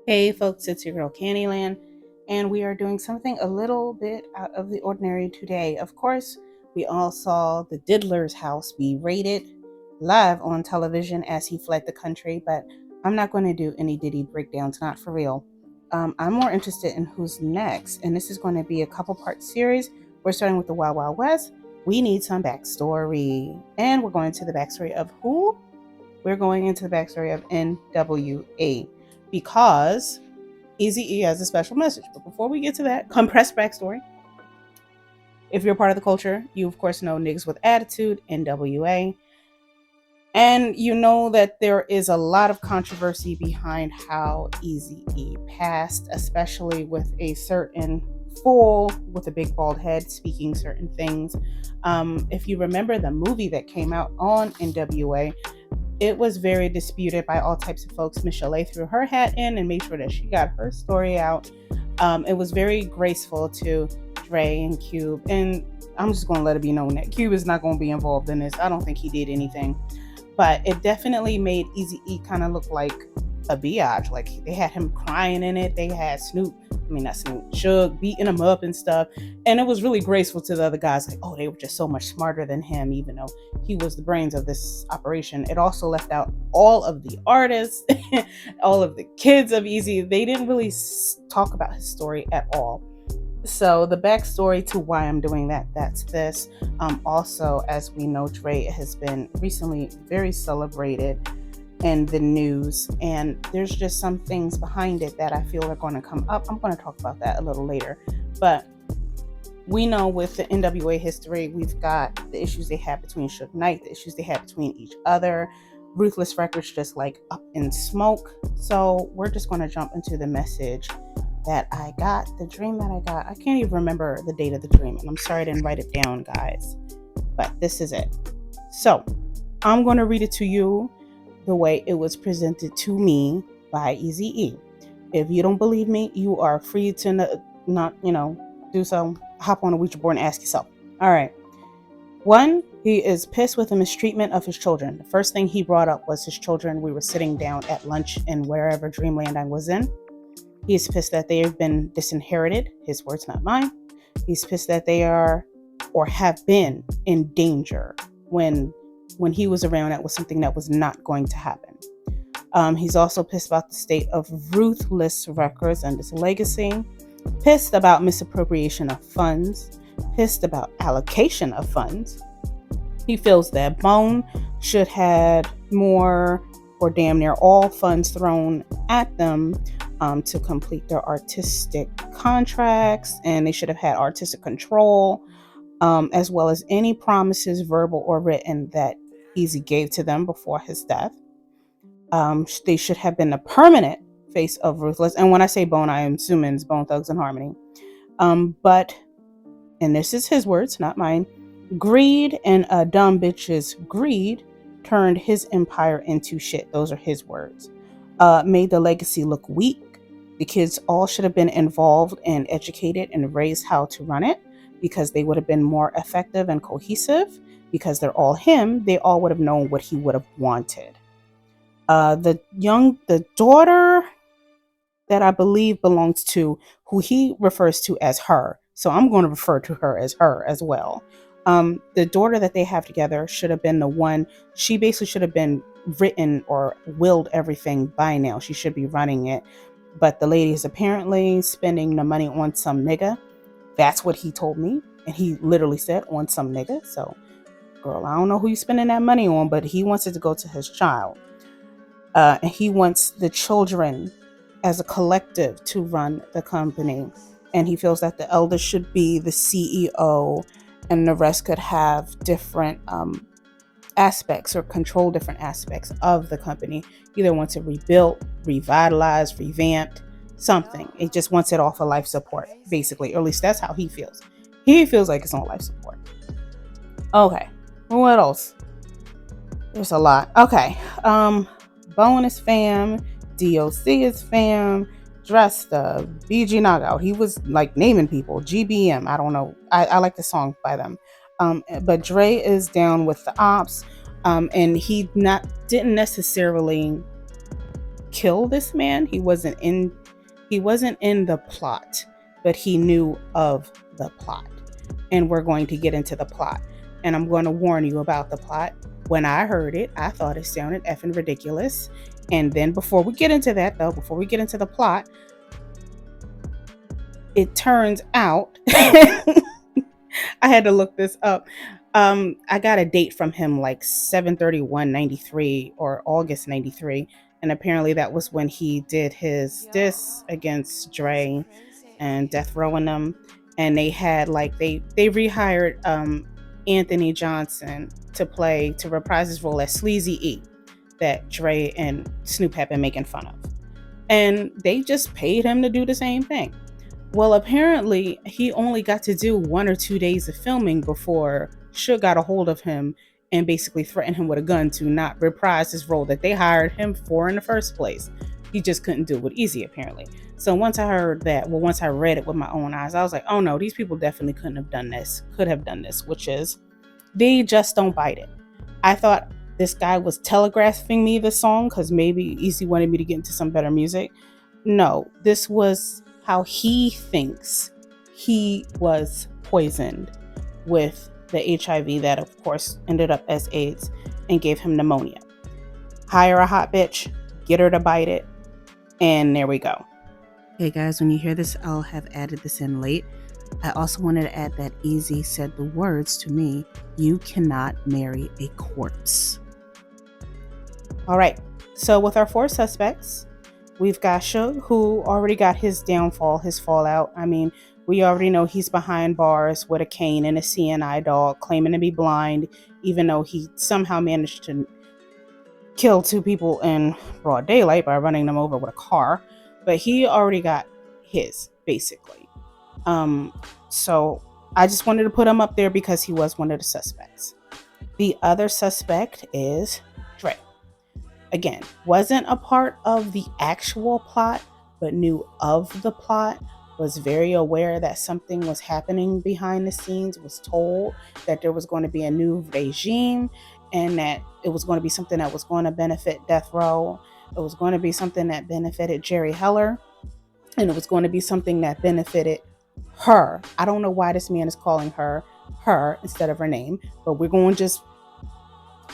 Hey folks, it's your girl Candyland, and we are doing something a little bit out of the ordinary today. Of course, we all saw the Diddler's house be raided live on television as he fled the country, but I'm not going to do any Diddy breakdowns, not for real. I'm more interested in who's next, and this is going to be a couple part series. We're starting with the Wild Wild West. We need some backstory, and we're going to the backstory of who? We're going into the backstory of NWA because Eazy has a special message. But before we get to that, compressed backstory. If you're part of the culture, you of course know Niggas with Attitude, NWA. And you know that there is a lot of controversy behind how Eazy passed, especially with a certain fool with a big bald head speaking certain things. If you remember the movie that came out on NWA, it was very disputed by all types of folks. Michelle A threw her hat in and made sure that she got her story out. It was very graceful to Dre and Cube, and I'm just going to let it be known that Cube is not going to be involved in this. I don't think he did anything, but it definitely made Eazy-E kind of look like a biatch. Like they had him crying in it. They had Suge beating him up and stuff. And it was really graceful to the other guys. Like, oh, they were just so much smarter than him, even though he was the brains of this operation. It also left out all of the artists, all of the kids of Eazy. They didn't really talk about his story at all. So the backstory to why I'm doing that's this. Also, as we know, Dre has been recently very celebrated in the news, and there's just some things behind it that I feel are going to come up. I'm going to talk about that a little later, but we know with the NWA history, we've got the issues they had between Suge Knight, the issues they had between each other. Ruthless records just like up in smoke. So we're just going to jump into the message that I got, the dream that I got. I can't even remember the date of the dream, and I'm sorry I didn't write it down, guys, but this is it. So I'm going to read it to you the way it was presented to me by Eazy-E. If you don't believe me, you are free to not, do so. Hop on a Ouija board and ask yourself. All right. 1, he is pissed with the mistreatment of his children. The first thing he brought up was his children. We were sitting down at lunch in wherever dreamland I was in. He's pissed that they have been disinherited. His words, not mine. He's pissed that they are or have been in danger when he was around. That was something that was not going to happen. He's also pissed about the state of Ruthless records and its legacy. Pissed about misappropriation of funds. Pissed about allocation of funds. He feels that Bone should have more or damn near all funds thrown at them to complete their artistic contracts, and they should have had artistic control, as well as any promises, verbal or written, that Eazy gave to them before his death. They should have been the permanent face of Ruthless. And when I say Bone, I am assuming it's Bone Thugs and Harmony. But, and this is his words, not mine, greed and a dumb bitch's greed turned his empire into shit. Those are his words. Made the legacy look weak. The kids all should have been involved and educated and raised how to run it, because they would have been more effective and cohesive. Because they're all him, they all would have known what he would have wanted. The daughter that I believe belongs to who he refers to as her. So I'm going to refer to her as well. The daughter that they have together should have been the one. She basically should have been written or willed everything by now. She should be running it. But the lady is apparently spending the money on some nigga. That's what he told me. And he literally said on some nigga. So, girl, I don't know who you're spending that money on, but he wants it to go to his child. And he wants the children as a collective to run the company. And he feels that the eldest should be the CEO and the rest could have different aspects or control different aspects of the company. Either wants it rebuilt, revitalized, revamped, something. It just wants it off of life support, basically. Or at least that's how he feels. He feels like it's on life support. Okay. What else? There's a lot. Okay. Bone is fam. DOC is fam. Dresta, BG Knockout. He was like naming people. GBM. I don't know. I like the song by them. But Dre is down with the ops. And he didn't necessarily kill this man. He wasn't in the plot, but he knew of the plot. And we're going to get into the plot. And I'm going to warn you about the plot. When I heard it, I thought it sounded effing ridiculous. And then before we get into that, though, before we get into the plot, it turns out I had to look this up. I got a date from him like 7/31/93 or August 93. And apparently that was when he did his diss against Dre and Death Row and them. And they had like they rehired Anthony Johnson to reprise his role as Sleazy E that Dre and Snoop had been making fun of. And they just paid him to do the same thing. Well, apparently he only got to do 1 or 2 days of filming before Suge got a hold of him and basically threatened him with a gun to not reprise his role that they hired him for in the first place. He just couldn't do it with Eazy, apparently. So once I heard that, once I read it with my own eyes, I was like, oh no, these people definitely could have done this, which is they just don't bite it. I thought this guy was telegraphing me the song because maybe Eazy wanted me to get into some better music. No, this was how he thinks he was poisoned with the HIV that, of course, ended up as AIDS and gave him pneumonia. Hire a hot bitch, get her to bite it, and there we go. Hey guys, when you hear this, I'll have added this in late. I also wanted to add that Eazy said the words to me, "You cannot marry a corpse." All right, so with our 4 suspects, we've got Suge, who already got his downfall, his fallout. I mean, we already know he's behind bars with a cane and a CNI dog, claiming to be blind, even though he somehow managed to kill 2 people in broad daylight by running them over with a car. But he already got his, basically. So I just wanted to put him up there because he was one of the suspects. The other suspect is Dre. Again, wasn't a part of the actual plot, but knew of the plot, was very aware that something was happening behind the scenes, was told that there was going to be a new regime and that it was going to be something that was going to benefit Death Row. It was going to be something that benefited Jerry Heller, and it was going to be something that benefited her. I don't know why this man is calling her instead of her name, but we're going just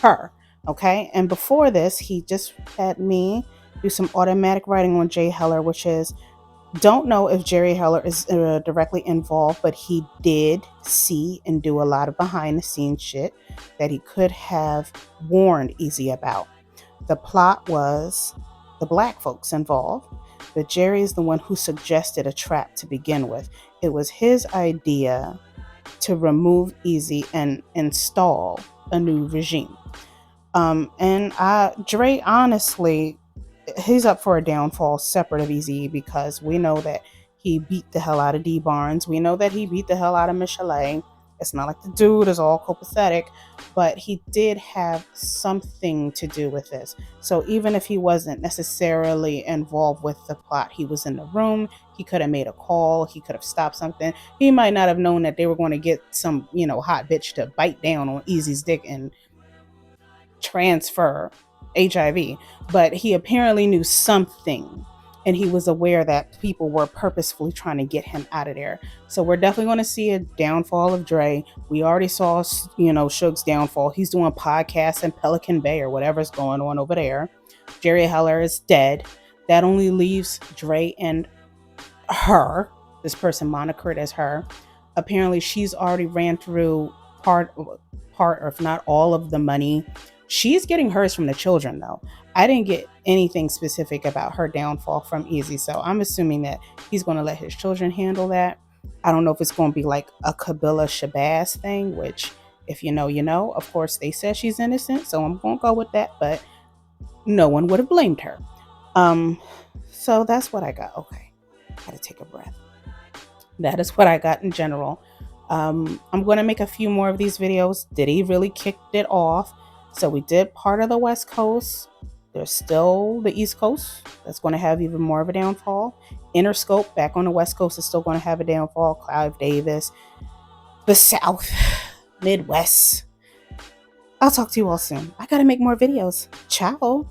her. Okay. And before this, he just had me do some automatic writing on Jay Heller, which is, don't know if Jerry Heller is directly involved, but he did see and do a lot of behind the scenes shit that he could have warned Eazy about. The plot was the black folks involved, but Jerry is the one who suggested a trap to begin with. It was his idea to remove Eazy and install a new regime. And Dre, honestly, he's up for a downfall separate of Eazy because we know that he beat the hell out of D Barnes. We know that he beat the hell out of Michelet. It's not like the dude is all copacetic, but he did have something to do with this. So even if he wasn't necessarily involved with the plot, he was in the room. He could have made a call. He could have stopped something. He might not have known that they were going to get some, hot bitch to bite down on Eazy's dick and transfer HIV, but he apparently knew something, and he was aware that people were purposefully trying to get him out of there. So we're definitely going to see a downfall of Dre. We already saw, Suge's downfall. He's doing podcasts in Pelican Bay or whatever's going on over there. Jerry Heller is dead. That only leaves Dre and her, this person monikered as her. Apparently she's already ran through part, or if not all of the money. She's getting hers from the children, though. I didn't get anything specific about her downfall from Eazy, so I'm assuming that he's going to let his children handle that. I don't know if it's going to be like a Kabila Shabazz thing, which if you know, you know. Of course, they said she's innocent, so I'm going to go with that, but no one would have blamed her. So that's what I got. Okay, gotta take a breath. That is what I got in general. I'm going to make a few more of these videos. Diddy really kicked it off. So we did part of the West Coast. There's still the East Coast that's going to have even more of a downfall. Interscope back on the West Coast is still going to have a downfall. Clive Davis, the South, Midwest. I'll talk to you all soon. I got to make more videos. Ciao.